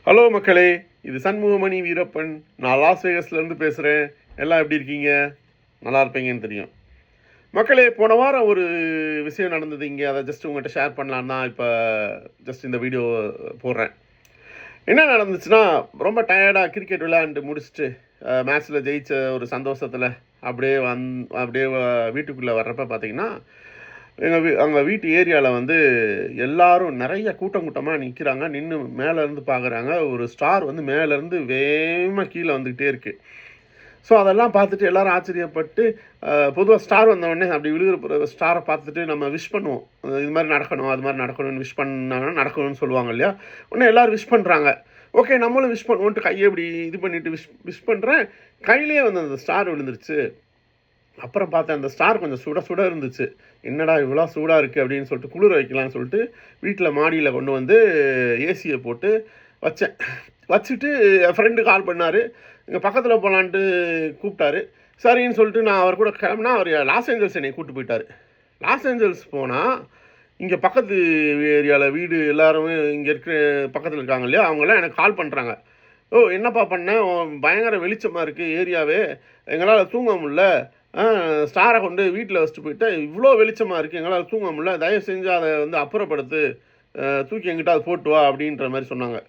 Hello மக்களே, இது சண்முகமணி வீரப்பன். நான் லாஸ் வேகஸ்லேருந்து பேசுகிறேன். எல்லாம் எப்படி இருக்கீங்க? நல்லா இருப்பீங்கன்னு தெரியும். மக்களே, போன வாரம் ஒரு விஷயம் நடந்தது இங்கே. அதை ஜஸ்ட் உங்கள்கிட்ட ஷேர் பண்ணலான்னு தான் இப்போ ஜஸ்ட் இந்த வீடியோ போடுறேன். என்ன நடந்துச்சுன்னா, ரொம்ப டயர்டாக கிரிக்கெட் விளையாண்டு முடிச்சுட்டு மேட்ச்சில் ஜெயிச்ச ஒரு சந்தோஷத்தில் அப்படியே வீட்டுக்குள்ளே வர்றப்ப பார்த்தீங்கன்னா, அங்கே வீட்டு ஏரியாவில் வந்து எல்லாரும் நிறைய கூட்டமாக நிற்கிறாங்க. நின்று மேலேருந்து பார்க்குறாங்க. ஒரு ஸ்டார் வந்து மேலேருந்து வேகமாக கீழே வந்துக்கிட்டே இருக்குது. ஸோ அதெல்லாம் பார்த்துட்டு எல்லோரும் ஆச்சரியப்பட்டு, பொதுவாக ஸ்டார் வந்தவுடனே அப்படி விழுகிற ஸ்டாரை பார்த்துட்டு நம்ம விஷ் பண்ணுவோம். இது மாதிரி நடக்கணும், அது மாதிரி நடக்கணும்னு விஷ் பண்ணாங்கன்னா நடக்கணும்னு சொல்லுவாங்க இல்லையா? உடனே எல்லோரும் விஷ் பண்ணுறாங்க. ஓகே, நம்மளும் விஷ் பண்ணுவோன்ட்டு கையை இப்படி இது பண்ணிவிட்டு விஷ் பண்ணுறேன். கையிலேயே வந்து அந்த ஸ்டார் விழுந்துருச்சு. அப்புறம் பார்த்தேன், அந்த ஸ்டார் கொஞ்சம் சுட இருந்துச்சு. என்னடா இவ்வளோ சூடாக இருக்குது அப்படின்னு சொல்லிட்டு குளிர வைக்கலான்னு சொல்லிட்டு வீட்டில் மாடியில் கொண்டு வந்து ஏசியை போட்டு வச்சேன். வச்சுட்டு என் ஃப்ரெண்டு கால் பண்ணார். இங்கே பக்கத்தில் போகலான்ட்டு கூப்பிட்டாரு. சரின்னு சொல்லிட்டு நான் அவர் கூட கிளம்புனா, அவர் லாஸ் ஏஞ்சல்ஸ் என்னை கூப்பிட்டு போயிட்டார். லாஸ் ஏஞ்சல்ஸ் போனால் இங்கே பக்கத்து ஏரியாவில் வீடு எல்லாருமே இங்கே இருக்கிற பக்கத்தில் இருக்காங்க இல்லையா, அவங்களாம் எனக்கு கால் பண்ணுறாங்க. ஓ, என்னப்பா பண்ணேன், பயங்கர வெளிச்சமாக இருக்குது ஏரியாவே, எங்களால் தூங்க முடில, ஸ்டாரை கொண்டு வீட்டில் வச்சுட்டு போயிட்டு இவ்வளோ வெளிச்சமாக இருக்குது, எங்களால் தூங்க முடியல, தயவு செஞ்சு அதை வந்து அப்புறப்படுத்து, தூக்கி எங்கிட்ட அதை போட்டு வா அப்படின்ற மாதிரி சொன்னாங்க.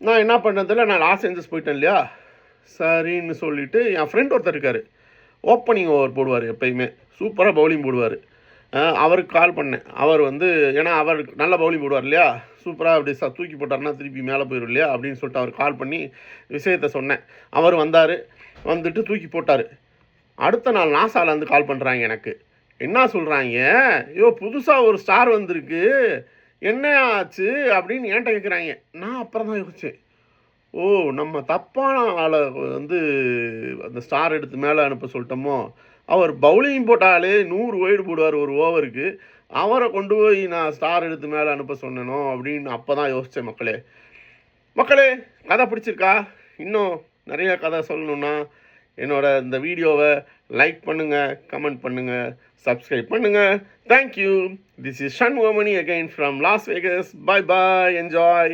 நான் என்ன பண்ணதில்ல, நான் லாஸ் ஏஞ்சல்ஸ் போயிட்டேன் இல்லையா. சரின்னு சொல்லிவிட்டு என் ஃப்ரெண்ட் ஒருத்தர் இருக்கார், ஓப்பனிங் ஓவர் போடுவார், எப்பயுமே சூப்பராக பவுலிங் போடுவார். அவருக்கு கால் பண்ணேன். அவர் வந்து ஏன்னா அவர் நல்ல பவுலிங் போடுவார் இல்லையா, சூப்பராக அப்படி தூக்கி போட்டார்னா திருப்பி மேலே போயிடும் இல்லையா அப்படின்னு சொல்லிட்டு அவர் கால் பண்ணி விஷயத்த சொன்னேன். அவர் வந்தார், வந்துட்டு தூக்கி போட்டார். அடுத்த நாள் நாசாலேருந்து கால் பண்ணுறாங்க எனக்கு. என்ன சொல்கிறாங்க, ஐயோ புதுசாக ஒரு ஸ்டார் வந்திருக்கு, என்ன ஆச்சு அப்படின்னு என்கிட்ட கேட்குறாங்க. நான் அப்புறம் தான் யோசித்தேன், ஓ நம்ம தப்பான ஆளை வந்து அந்த ஸ்டார் எடுத்து மேலே அனுப்ப சொல்லிட்டோமோ. அவர் பவுலிங் போட்டாலே 100 ஒய்டு போடுவார் ஒரு ஓவருக்கு, அவரை கொண்டு போய் நான் ஸ்டார் எடுத்து மேலே அனுப்ப சொன்னேனோ அப்படின்னு அப்போ தான் யோசித்தேன். மக்களே, கதை பிடிச்சிருக்கா? இன்னும் நிறைய கதை சொல்லணுன்னா என்னோட இந்த வீடியோவை லைக் பண்ணுங்கள், கமெண்ட் பண்ணுங்கள், சப்ஸ்கிரைப் பண்ணுங்கள். Thank you. This is Shanmugamani again from loss Vegas. Bye bye, enjoy.